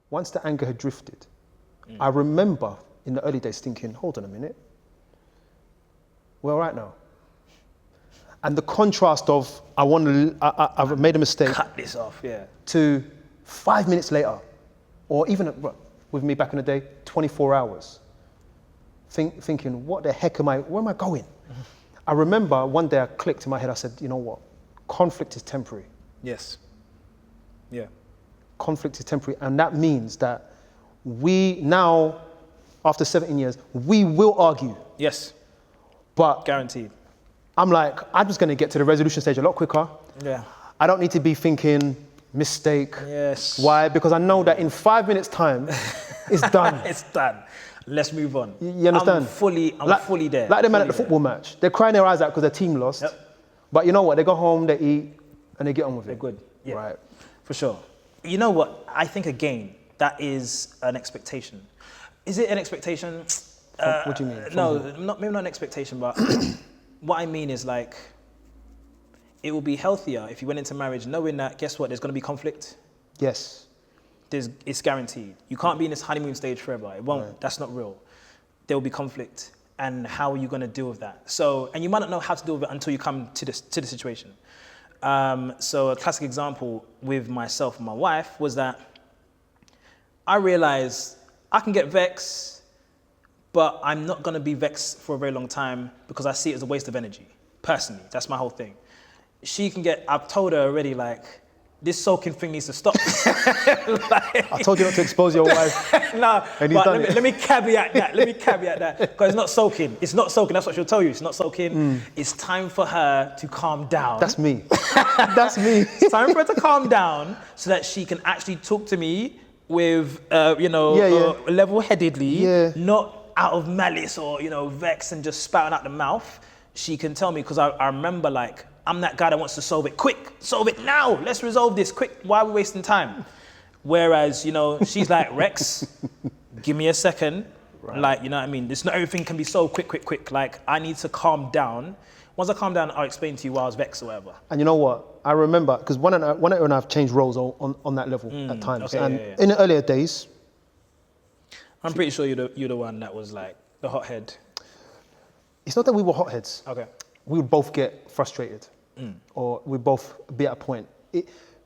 once the anger had drifted, I remember in the early days thinking, hold on a minute, we're all right now. And the contrast of, I've made a mistake. Cut this off, yeah. To 5 minutes later, or even with me back in the day, 24 hours, thinking, what the heck where am I going? I remember one day I clicked in my head, I said, you know what? Conflict is temporary. Yes. Yeah. Conflict is temporary, and that means that we now, after 17 years, we will argue. Yes. But guaranteed. I'm like, I'm just going to get to the resolution stage a lot quicker. Yeah. I don't need to be thinking mistake. Yes. Why? Because I know that in 5 minutes' time, it's done. It's done. Let's move on. You understand? I'm fully there. Like the man at the football match. They're crying their eyes out because their team lost. Yep. But you know what? They go home, they eat, and they get on with it. They're good. Yeah. Right. For sure. You know what? I think, again, that is an expectation. Is it an expectation? What do you mean? No, maybe not an expectation, but what I mean is, like, it will be healthier if you went into marriage knowing that, guess what, there's going to be conflict. Yes. It's guaranteed. You can't be in this honeymoon stage forever. It won't. Right. That's not real. There will be conflict. And how are you going to deal with that? So, and you might not know how to deal with it until you come to the situation. So a classic example with myself and my wife was that I realized I can get vexed, but I'm not going to be vexed for a very long time because I see it as a waste of energy. Personally, that's my whole thing. I've told her already, like, this soaking thing needs to stop. I told you not to expose your wife. No, but let me caveat that. Because it's not soaking. It's not soaking. That's what she'll tell you. It's not soaking. It's time for her to calm down. That's me. That's me. It's time for her to calm down so that she can actually talk to me with, level-headedly, not out of malice or, vex and just spouting out the mouth. She can tell me, because I remember, like, I'm that guy that wants to solve it quick. Solve it now. Let's resolve this quick. Why are we wasting time? Whereas, she's like, Rex, give me a second. Right. Like, you know what I mean? It's not everything can be solved quick. Like, I need to calm down. Once I calm down, I'll explain to you why I was vexed or whatever. And you know what? I remember, because one and I have changed roles on that level at times. Okay, and in the earlier days... I'm pretty sure you're the one that was like the hothead. It's not that we were hotheads. Okay. We would both get frustrated. Or we'd both be at a point.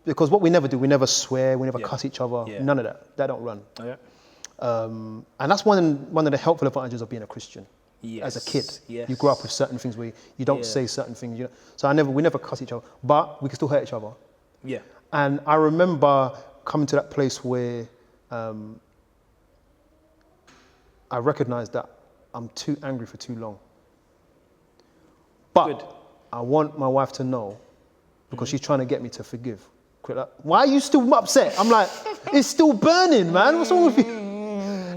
Because what we never do, we never swear, we never cuss each other. Yeah. None of that. That don't run. Okay. And that's one of the helpful advantages of being a Christian. Yes. As a kid, yes. You grow up with certain things where you don't say certain things. So we never cuss each other, but we can still hurt each other. Yeah. And I remember coming to that place where I recognized that I'm too angry for too long. But Good. I want my wife to know, because she's trying to get me to forgive. Like, why are you still upset? I'm like, it's still burning, man. What's wrong with you?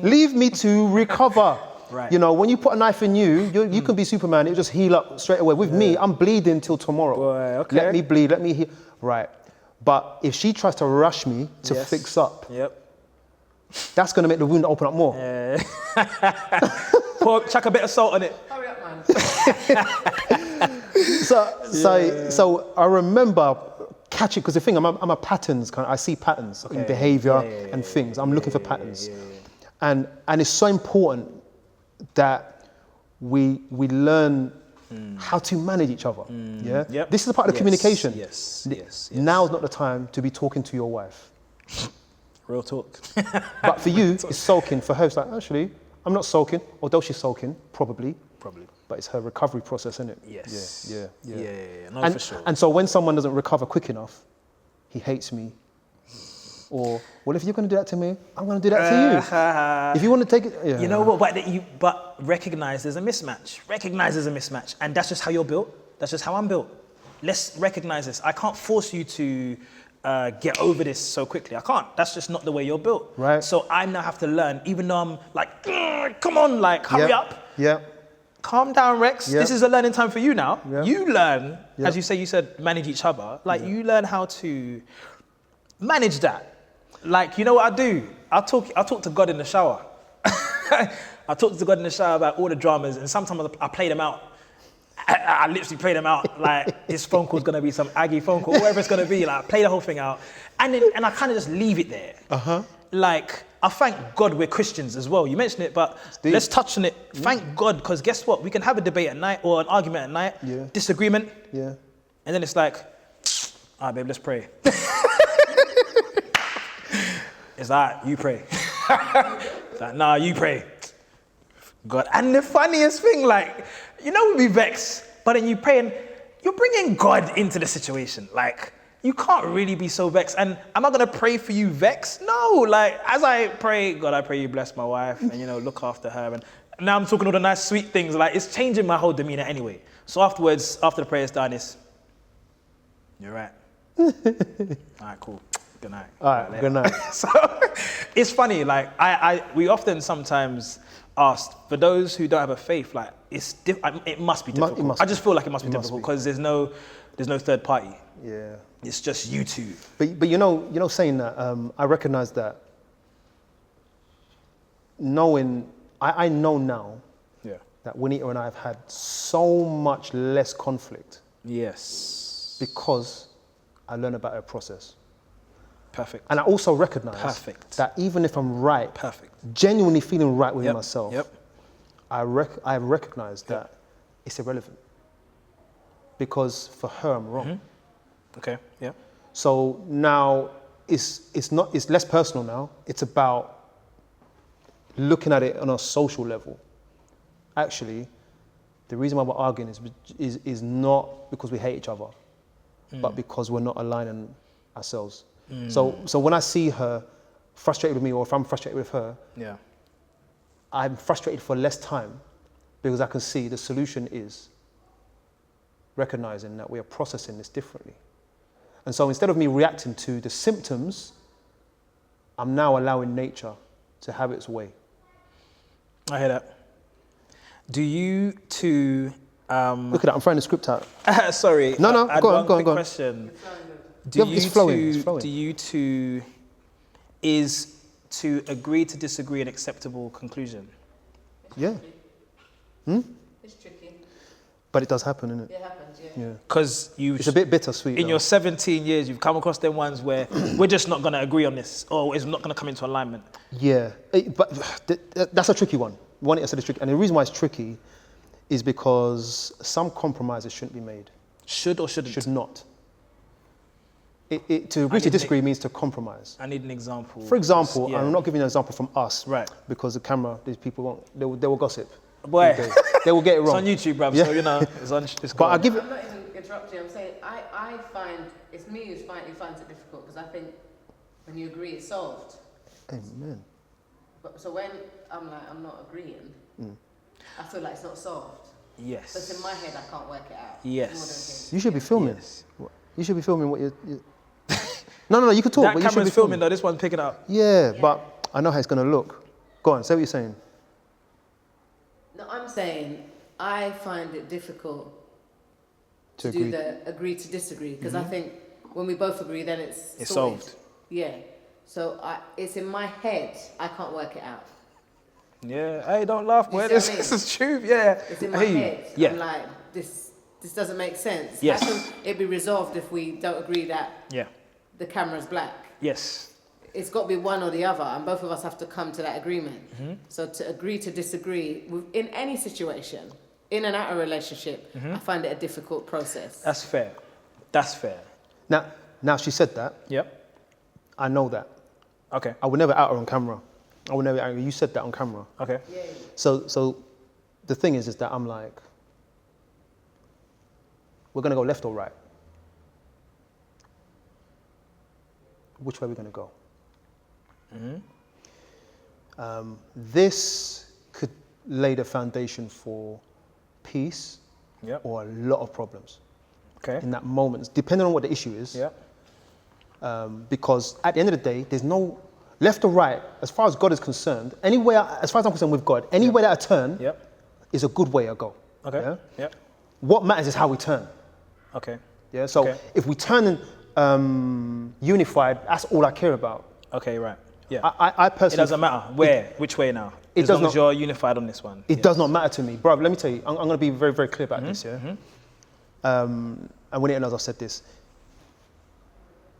Leave me to recover. Right. When you put a knife in you can be Superman. It'll just heal up straight away. With me, I'm bleeding till tomorrow. Boy, okay. Let me bleed. Let me heal. Right. But if she tries to rush me to fix up, that's going to make the wound open up more. Chuck a bit of salt on it. Hurry up, man. So I remember catching, because the thing, I'm a patterns kind of, I see patterns in behavior and things. I'm looking for patterns. And it's so important that we learn how to manage each other. Yep. This is a part of the communication. Yes. Now's not the time to be talking to your wife. Real talk. But for you, it's sulking. For her, it's like, actually, I'm not sulking, although she's sulking, probably. But it's her recovery process, isn't it? Yes. Yeah. No, for sure. And so when someone doesn't recover quick enough, he hates me. Or, well, if you're going to do that to me, I'm going to do that to you. If you want to take it... Yeah. You know what? But recognize there's a mismatch. And that's just how you're built. That's just how I'm built. Let's recognize this. I can't force you to get over this so quickly. I can't. That's just not the way you're built. Right. So I now have to learn, even though I'm like, come on, like, hurry up. Yeah. Calm down, Rex. Yep. This is a learning time for you now. Yep. You learn, as you said, manage each other. Like, you learn how to manage that. Like, you know what I do? I'll talk to God in the shower. I talk to God in the shower about all the dramas, and sometimes I play them out. I literally play them out like this phone call's gonna be some aggy phone call, whatever it's gonna be. Like, I play the whole thing out, and I kind of just leave it there. like, I thank God we're Christians as well. You mentioned it, but let's touch on it. Thank God, because guess what? We can have a debate at night or an argument at night, disagreement, and then it's like, all right, babe, let's pray. It's like, you pray. It's like, nah, you pray. God. And the funniest thing, like, you know, we be vexed, but then you pray and you're bringing God into the situation. Like, you can't really be so vexed. And am I going to pray for you vexed? No. Like, as I pray, God, I pray you bless my wife and, you know, look after her. And now I'm talking all the nice, sweet things. Like, it's changing my whole demeanor anyway. So afterwards, after the prayer's done, it's, you're right. All right, cool. Good night. All right, good night. So it's funny. Like, we often sometimes ask, for those who don't have a faith, like, it must be difficult. I just feel like it must be difficult because there's no third party. Yeah. It's just you two. But you know, saying that, I recognize that. I know now. Yeah. That Winita and I have had so much less conflict. Yes. Because I learned about her process. Perfect. And I also recognize that even if I'm right, genuinely feeling right within myself, I recognize that it's irrelevant. Because for her, I'm wrong. Okay, yeah. So now it's less personal now. It's about looking at it on a social level. Actually, the reason why we're arguing is not because we hate each other, but because we're not aligning ourselves. So when I see her frustrated with me, or if I'm frustrated with her, I'm frustrated for less time because I can see the solution is recognizing that we are processing this differently. And so instead of me reacting to the symptoms, I'm now allowing nature to have its way. I hear that. Do you two... Look at that, I'm throwing the script out. Sorry. No, go on. Question. It's flowing. Do you two... Is to agree to disagree an acceptable conclusion? Yeah. It's tricky. But it does happen, isn't it? It happens, yeah. Because it's a bit bittersweet. In your 17 years, you've come across them ones where we're just not going to agree on this, or it's not going to come into alignment. Yeah, but that's a tricky one. One I said is tricky, and the reason why it's tricky is because some compromises shouldn't be made. Should or shouldn't? Should not. To agree to disagree means to compromise. I need an example. For example, I'm not giving an example from us, right? Because the camera, these people they will gossip. Boy, they will get it wrong. It's on YouTube, bruv. Yeah. So you know, it's but I give it. I'm not even interrupting. I'm saying I find it's me who finds it difficult because I think when you agree, it's solved. Amen. But so when I'm like I'm not agreeing, I feel like it's not solved. Yes. But in my head, I can't work it out. Yes. You should be filming. Yes. You should be filming what you. No, you can talk. That but camera's you should be filming though. This one's picking up. Yeah, but I know how it's going to look. Go on, say what you're saying. No, I'm saying I find it difficult to agree. do the agree to disagree because I think when we both agree, then it's solved. Yeah. So it's in my head. I can't work it out. Yeah. Hey, don't laugh, boy. This is true. Yeah. It's in my head. Yeah. I'm like this doesn't make sense. Yes. How can it be resolved if we don't agree that the camera's black? Yes. It's got to be one or the other, and both of us have to come to that agreement. So to agree to disagree in any situation, in and out of a relationship, I find it a difficult process. That's fair. That's fair. Now she said that. Yep. I know that. Okay. I would never out her on camera. I would never out her. You said that on camera. Okay. Yeah. So the thing is that I'm like, we're going to go left or right? Which way are we going to go? This could lay the foundation for peace or a lot of problems in that moment, depending on what the issue is. Because at the end of the day, there's no left or right, as far as God is concerned. Anywhere, as far as I'm concerned with God, anywhere that I turn is a good way to go. Okay. Yeah? What matters is how we turn. Okay. Yeah. So if we turn unified, that's all I care about. Okay. Right. Yeah. I personally. It doesn't matter which way now. As long as you're unified on this one. It does not matter to me, bro. Let me tell you, I'm going to be very, very clear about this. Yeah. And when it knows I've said this,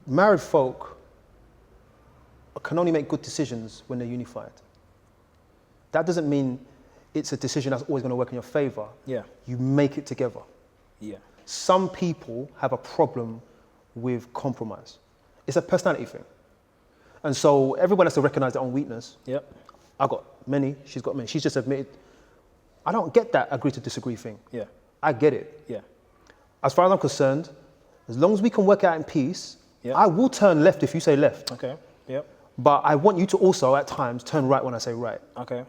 married folk can only make good decisions when they're unified. That doesn't mean it's a decision that's always going to work in your favor. Yeah. You make it together. Yeah. Some people have a problem with compromise. It's a personality thing. And so everyone has to recognize their own weakness. Yep. I got many, she's got many. She's just admitted, I don't get that agree to disagree thing. Yeah. I get it. Yeah. As far as I'm concerned, as long as we can work it out in peace, Yep. I will turn left if you say left. Okay. Yep. But I want you to also, at times, turn right when I say right. Okay.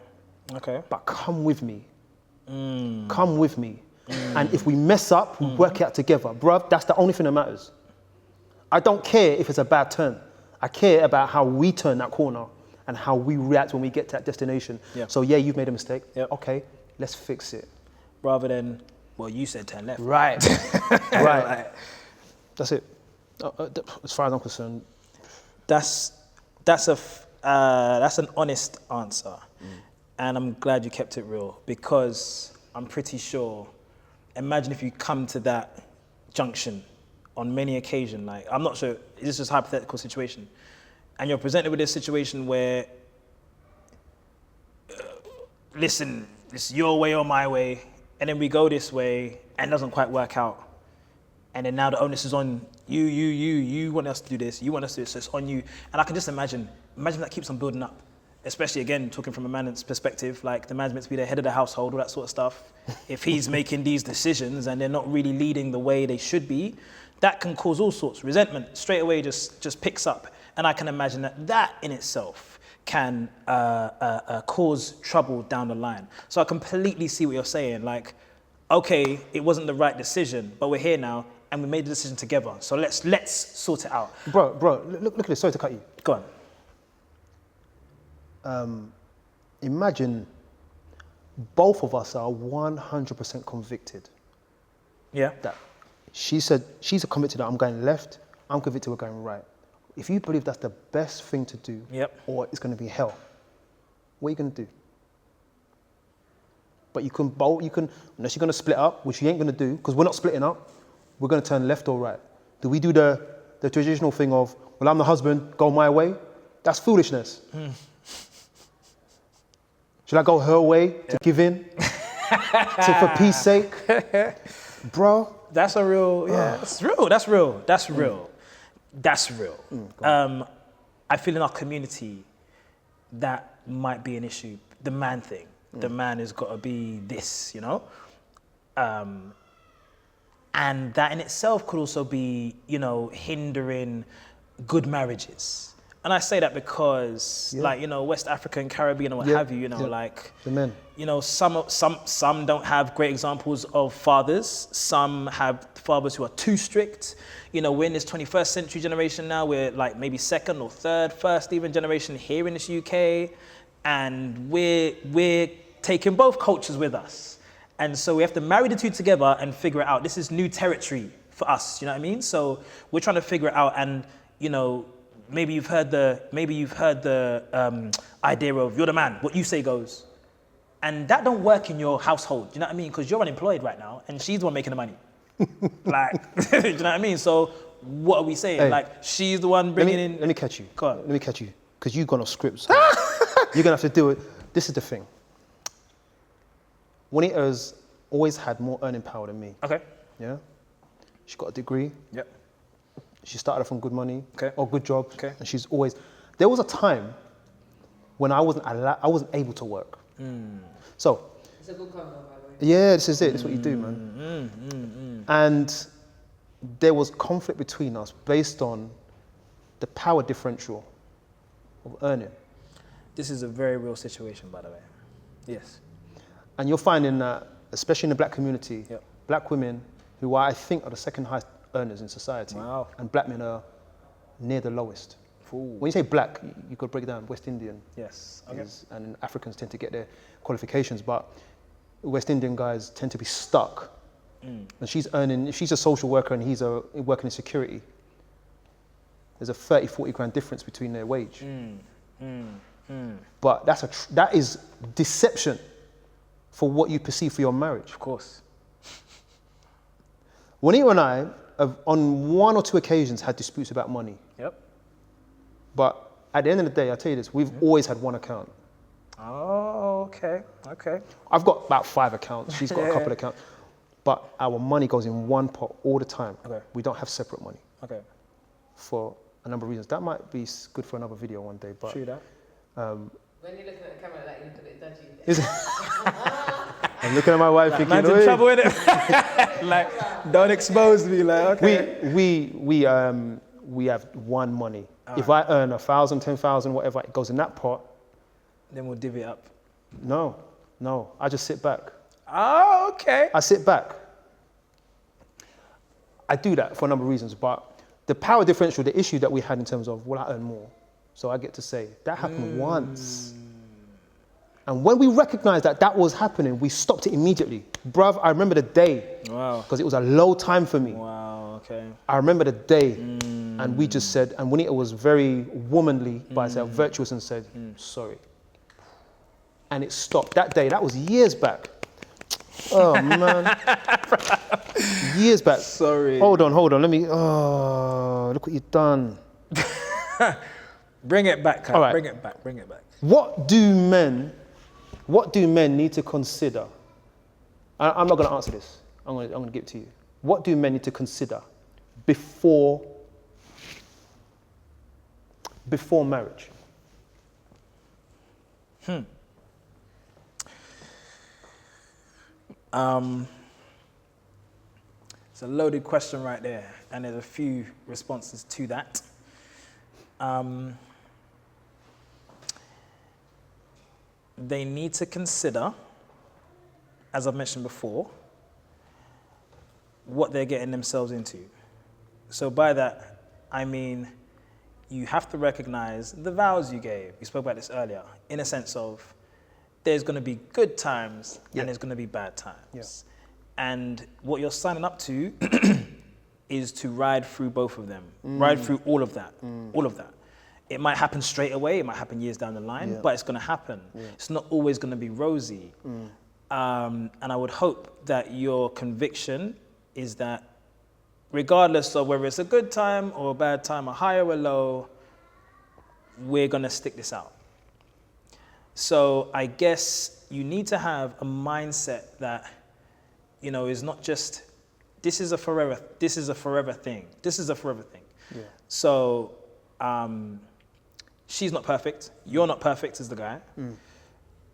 Okay. But come with me. Come with me. And if we mess up, we work it out together. Bruv, that's the only thing that matters. I don't care if it's a bad turn. I care about how we turn that corner and how we react when we get to that destination. Yeah. So yeah, you've made a mistake. Yep. Okay, let's fix it. Rather than, well, you said turn left. Right. Right. That's it. As far as I'm concerned. That's an honest answer, and I'm glad you kept it real, because I'm pretty sure. Imagine if you come to that junction on many occasions. Like, I'm not sure. This is just a hypothetical situation, and you're presented with this situation where, listen, it's your way or my way, and then we go this way, and it doesn't quite work out. And then now the onus is on you. You want us to do this. You want us to do this. So it's on you. And I can just imagine that keeps on building up. Especially, again, talking from a man's perspective, like the man's meant to be the head of the household, all that sort of stuff. If he's making these decisions and they're not really leading the way they should be, that can cause all sorts. Resentment straight away just picks up. And I can imagine that in itself can cause trouble down the line. So I completely see what you're saying. Like, okay, it wasn't the right decision, but we're here now, and we made the decision together. So let's sort it out. Bro, look at this. Sorry to cut you. Go on. Imagine both of us are 100% convicted. Yeah. That she said, she's convicted that I'm going left, I'm convicted we're going right. If you believe that's the best thing to do, Yep. or it's going to be hell, what are you going to do? But you can both, unless you're going to split up, which you ain't going to do, because we're not splitting up, we're going to turn left or right. Do we do the traditional thing of, well, I'm the husband, go my way? That's foolishness. Should I go her way to give in? For peace sake? Bro. That's a real, that's real. That's real. That's real. That's real. I feel in our community that might be an issue. The man thing. The man has got to be this, you know? And that in itself could also be, hindering good marriages. And I say that because, West African, Caribbean, or what have you, like, the men. Some don't have great examples of fathers. Some have fathers who are too strict. We're in this 21st century generation now. We're like maybe second or third, first even generation here in this UK. And we're taking both cultures with us. And so we have to marry the two together and figure it out. This is new territory for us, you know what I mean? So we're trying to figure it out, and, maybe you've heard the idea of you're the man, what you say goes. And that don't work in your household, you know what I mean? Because you're unemployed right now, and she's the one making the money. Like, do you know what I mean? So what are we saying? Hey, like, she's the one bringing in... Let me catch you. Go on. Let me catch you, because you've gone off scripts. You're going to have to do it. This is the thing. Juanita's always had more earning power than me. Okay. Yeah? She got a degree. Yep. She started off on good money, Okay. or good job. Okay. And she's always... There was a time when I wasn't able to work. So... It's a good combo, by the way. Yeah, this is it. This is what you do, man. And there was conflict between us based on the power differential of earning. This is a very real situation, by the way. Yes. And you're finding that, especially in the black community, Yep. black women, who I think are the second highest earners in society, Wow. and black men are near the lowest. Ooh. When you say black, you could break it down. West Indian, Yes. Okay. and Africans tend to get their qualifications, but West Indian guys tend to be stuck. And she's earning, if she's a social worker and he's working in security, there's a 30, 40 grand difference between their wage. But that is deception for what you perceive for your marriage. Of course. Juanita and I have, on one or two occasions, had disputes about money. Yep. But at the end of the day, I tell you this, we've always had one account. Oh, okay. I've got about 5 accounts. She's got a couple of accounts. But our money goes in one pot all the time. Okay. We don't have separate money. Okay. For a number of reasons. That might be good for another video one day. But True that. When you're looking at the camera like you look a bit dodgy. Is it? I'm looking at my wife thinking, man's in trouble, innit? Like, don't expose me. Like, okay. We have one money. If I earn 1,000, 10,000, whatever, it goes in that pot. Then we'll divvy it up. No. I just sit back. Oh, okay. I sit back. I do that for a number of reasons, but the power differential, the issue that we had in terms of, will I earn more? So I get to say, that happened once. And when we recognized that that was happening, we stopped it immediately. Bruv, I remember the day. Wow. Because it was a low time for me. Wow, okay. I remember the day. And we just said, and Juanita was very womanly, but I said, virtuous, and said, sorry. And it stopped that day. That was years back. Oh, man. Years back. Sorry. Hold on. Let me, look what you've done. Bring it back, Kat. All right. Bring it back. What do men need to consider? I'm not going to answer this. I'm going to give it to you. What do men need to consider before marriage? It's a loaded question right there, and there's a few responses to that. They need to consider, as I've mentioned before, what they're getting themselves into. So by that, I mean, you have to recognize the vows you gave. We spoke about this earlier, in a sense of there's going to be good times and there's going to be bad times. Yeah. And what you're signing up to is to ride through both of them, ride through all of that. It might happen straight away, it might happen years down the line, but it's going to happen. It's not always going to be rosy. And I would hope that your conviction is that regardless of whether it's a good time or a bad time, a high or a low, we're going to stick this out. So I guess you need to have a mindset that, you know, is not just, this is a forever thing. Yeah. So she's not perfect. You're not perfect as the guy.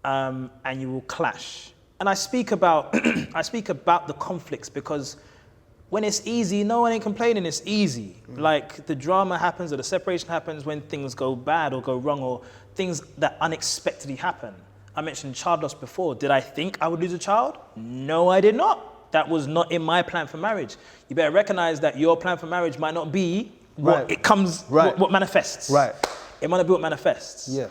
And you will clash. And I speak about the conflicts because when it's easy, no one ain't complaining, it's easy. Like the drama happens or the separation happens when things go bad or go wrong or things that unexpectedly happen. I mentioned child loss before. Did I think I would lose a child? No, I did not. That was not in my plan for marriage. You better recognize that your plan for marriage might not be what it comes, what manifests. Right. It might not be what manifests. Yeah.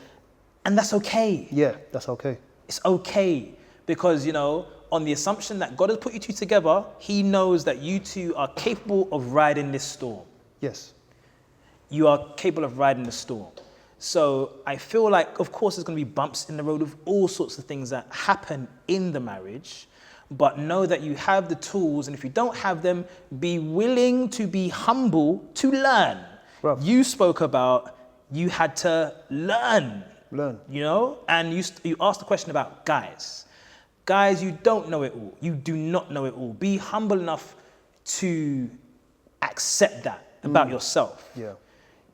And that's okay. Yeah, that's okay. It's okay because, you know, on the assumption that God has put you two together, he knows that you two are capable of riding this storm. Yes. You are capable of riding the storm. So I feel like, of course, there's going to be bumps in the road of all sorts of things that happen in the marriage, but know that you have the tools, and if you don't have them, be willing to be humble to learn. Rough. You spoke about you had to learn. You know? And you asked the question about guys. Guys, you don't know it all. You do not know it all. Be humble enough to accept that about yourself. Yeah.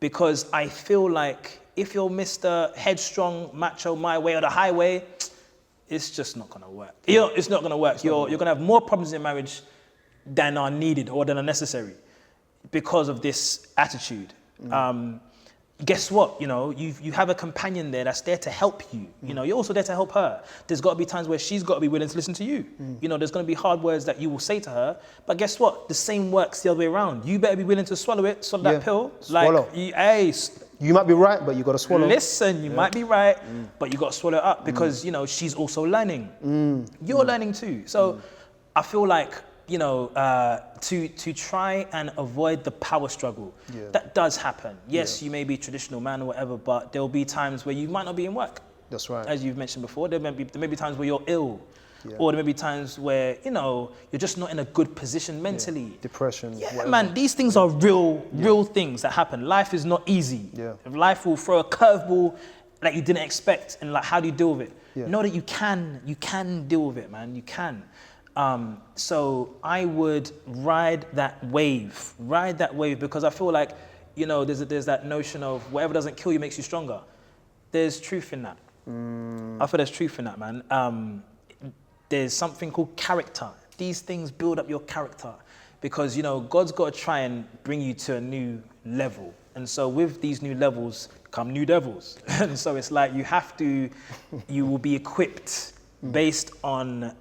Because I feel like if you're Mr. Headstrong, macho, my way or the highway, it's just not going to work. It's not going to work. You're going to have more problems in marriage than are needed or than are necessary because of this attitude. Guess what? You know, you have a companion there that's there to help you. You know, you're also there to help her. There's got to be times where she's got to be willing to listen to you. You know, there's going to be hard words that you will say to her. But guess what? The same works the other way around. You better be willing to swallow that pill. Swallow. You might be right, but you got to swallow. Listen, you might be right, but you got to swallow it up because, you know, she's also learning. You're learning too. So I feel like, you know, to try and avoid the power struggle. That does happen. Yes, you may be a traditional man or whatever, but there'll be times where you might not be in work. That's right. As you've mentioned before, there may be times where you're ill. Or there may be times where, you know, you're just not in a good position mentally. Depression. Yeah, whatever. man, these things are real things that happen. Life is not easy. Yeah. Life will throw a curveball that you didn't expect, and like, how do you deal with it? Yeah. Know that you can deal with it, man. You can. So I would ride that wave, because I feel like, you know, there's that notion of whatever doesn't kill you makes you stronger. There's truth in that. I feel there's truth in that, man. There's something called character. These things build up your character because, you know, God's got to try and bring you to a new level. And so with these new levels come new devils. And so it's like you will be equipped based on,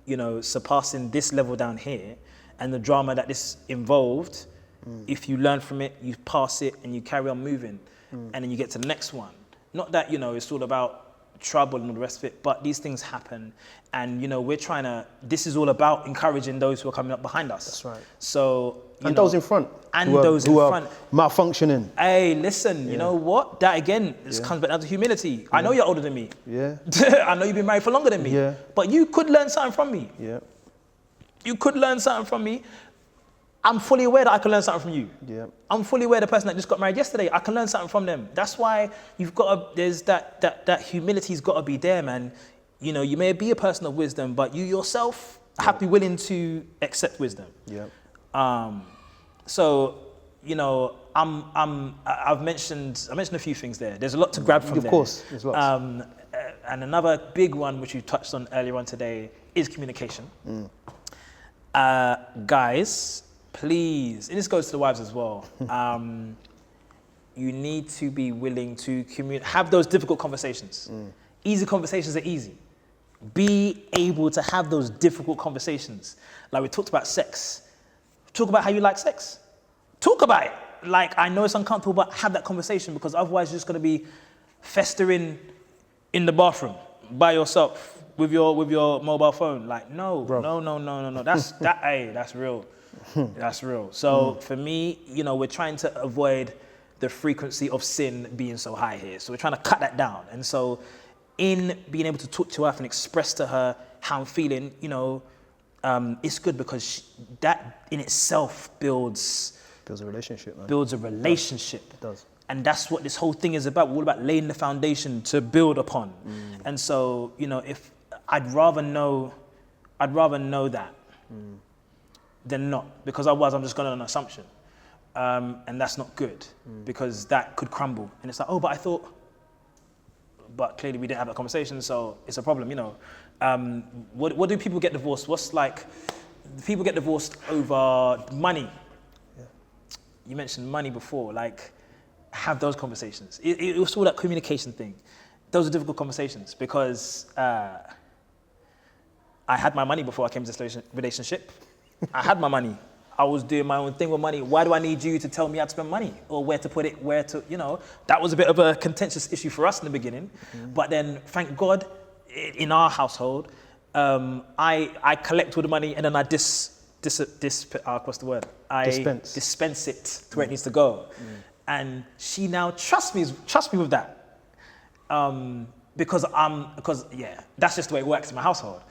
you know, surpassing this level down here and the drama that this involved. If you learn from it, you pass it and you carry on moving and then you get to the next one. Not that, you know, it's all about trouble and all the rest of it, but these things happen. And, you know, this is all about encouraging those who are coming up behind us. That's right. So, and those in front. And those in front. Malfunctioning. Hey, listen, you know what? That again, comes back down to humility. I know you're older than me. Yeah. I know you've been married for longer than me. Yeah. But you could learn something from me. Yeah. You could learn something from me. I'm fully aware that I can learn something from you. Yeah. I'm fully aware the person that just got married yesterday, I can learn something from them. That's why there's that humility's got to be there, man. You know, you may be a person of wisdom, but you yourself have to be willing to accept wisdom. Yeah. So, you know, I mentioned a few things there. There's a lot to grab from there. Of course, there's lots. And another big one, which you touched on earlier on today, is communication. Guys, please, and this goes to the wives as well. You need to be willing to have those difficult conversations. Easy conversations are easy. Be able to have those difficult conversations. Like we talked about sex. Talk about how you like sex. Talk about it. Like, I know it's uncomfortable, but have that conversation, because otherwise you're just going to be festering in the bathroom by yourself with your mobile phone. Like, no. That's real. That's real. So for me, you know, we're trying to avoid the frequency of sin being so high here. So we're trying to cut that down. And so in being able to talk to her and express to her how I'm feeling, you know, it's good, because that in itself builds a relationship, man. Builds a relationship. It does. And that's what this whole thing is about. We're all about laying the foundation to build upon. And so, you know, if I'd rather know that than not, because otherwise I'm just going on an assumption. And that's not good, because that could crumble. And it's like, oh, but I thought, but clearly we didn't have that conversation, so it's a problem, you know. What do people get divorced? People get divorced over money. Yeah. You mentioned money before, like, have those conversations. It was all that communication thing. Those are difficult conversations, because I had my money before I came to this relationship. I had my money. I was doing my own thing with money. Why do I need you to tell me how to spend money, or where to put it, you know? That was a bit of a contentious issue for us in the beginning. But then, thank God, in our household, I collect all the money and then I what's the word? I dispense it to where it needs to go. And she now trusts me with that. Because that's just the way it works in my household.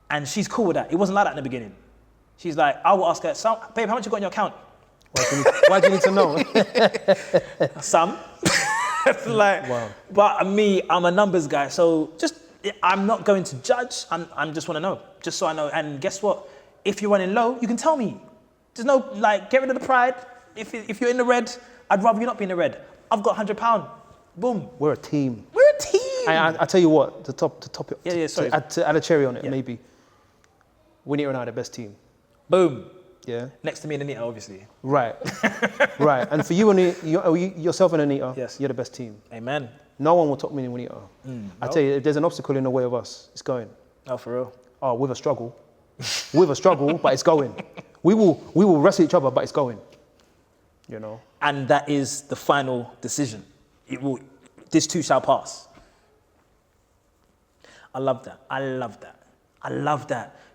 And she's cool with that. It wasn't like that in the beginning. She's like, I will ask her, babe, how much you got in your account? Why do you need to know? Some. Like, wow. But me, I'm a numbers guy, so I'm not going to judge. I'm just want to know, just so I know. And guess what? If you're running low, you can tell me. There's no, like, get rid of the pride. If you're in the red, I'd rather you not be in the red. I've got £100. Boom. We're a team. We're a team. I tell you what, to top it. Sorry. To add a cherry on it, maybe. Winnie and I are the best team. Boom. Yeah. Next to me and Anita, obviously. Right. Right. And for you, yourself and Anita, yes, you're the best team. Amen. No one will top me and Anita. I tell you, if there's an obstacle in the way of us, it's going. Oh, for real? Oh, with a struggle. But it's going. We will wrestle each other, but it's going. You know. And that is the final decision. This too shall pass. I love that.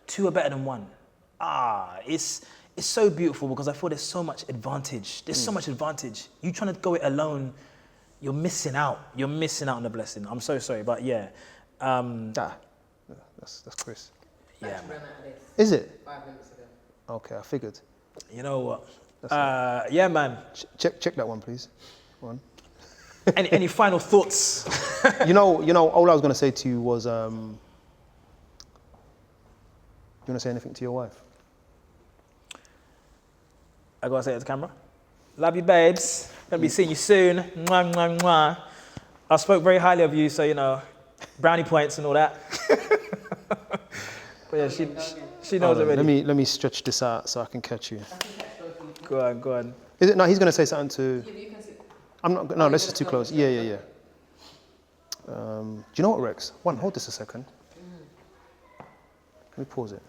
Two are better than one. It's so beautiful, because I feel there's so much advantage. You trying to go it alone, you're missing out. You're missing out on the blessing. I'm so sorry, but yeah. That's Chris. Yeah, Ran man. out of this Is it? 5 minutes ago. Okay, I figured. You know what? Yeah, man. Check that one, please. One. Any final thoughts? You know. All I was gonna say to you was, you wanna say anything to your wife? I gotta say it to the camera. Love you, babes. Gonna be seeing you soon. Mwah, mwah, mwah. I spoke very highly of you, so you know, brownie points and all that. But yeah, she knows Hold on, already. Let me stretch this out so I can catch you. Go on. Is it? No, he's gonna say something to. Yeah, but you can see. I'm not. No, this is too close. Yeah. Do you know what, Rex? Hold this a second. Let me pause it.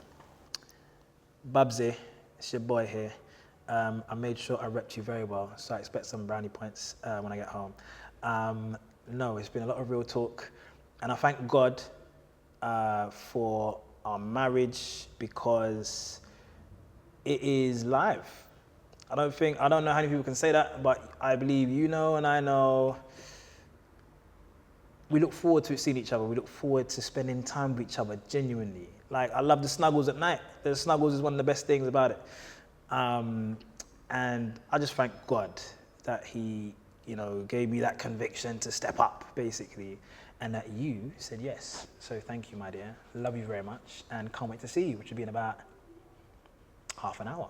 Babsy, it's your boy here. I made sure I repped you very well, so I expect some brownie points when I get home. No, it's been a lot of real talk, and I thank God for our marriage because it is live. I don't know how many people can say that, but I believe you know and I know. We look forward to seeing each other. We look forward to spending time with each other genuinely. Like, I love the snuggles at night. The snuggles is one of the best things about it. And I just thank God that he, gave me that conviction to step up, basically, and that you said yes. So thank you, my dear. Love you very much, and can't wait to see you, which will be in about half an hour.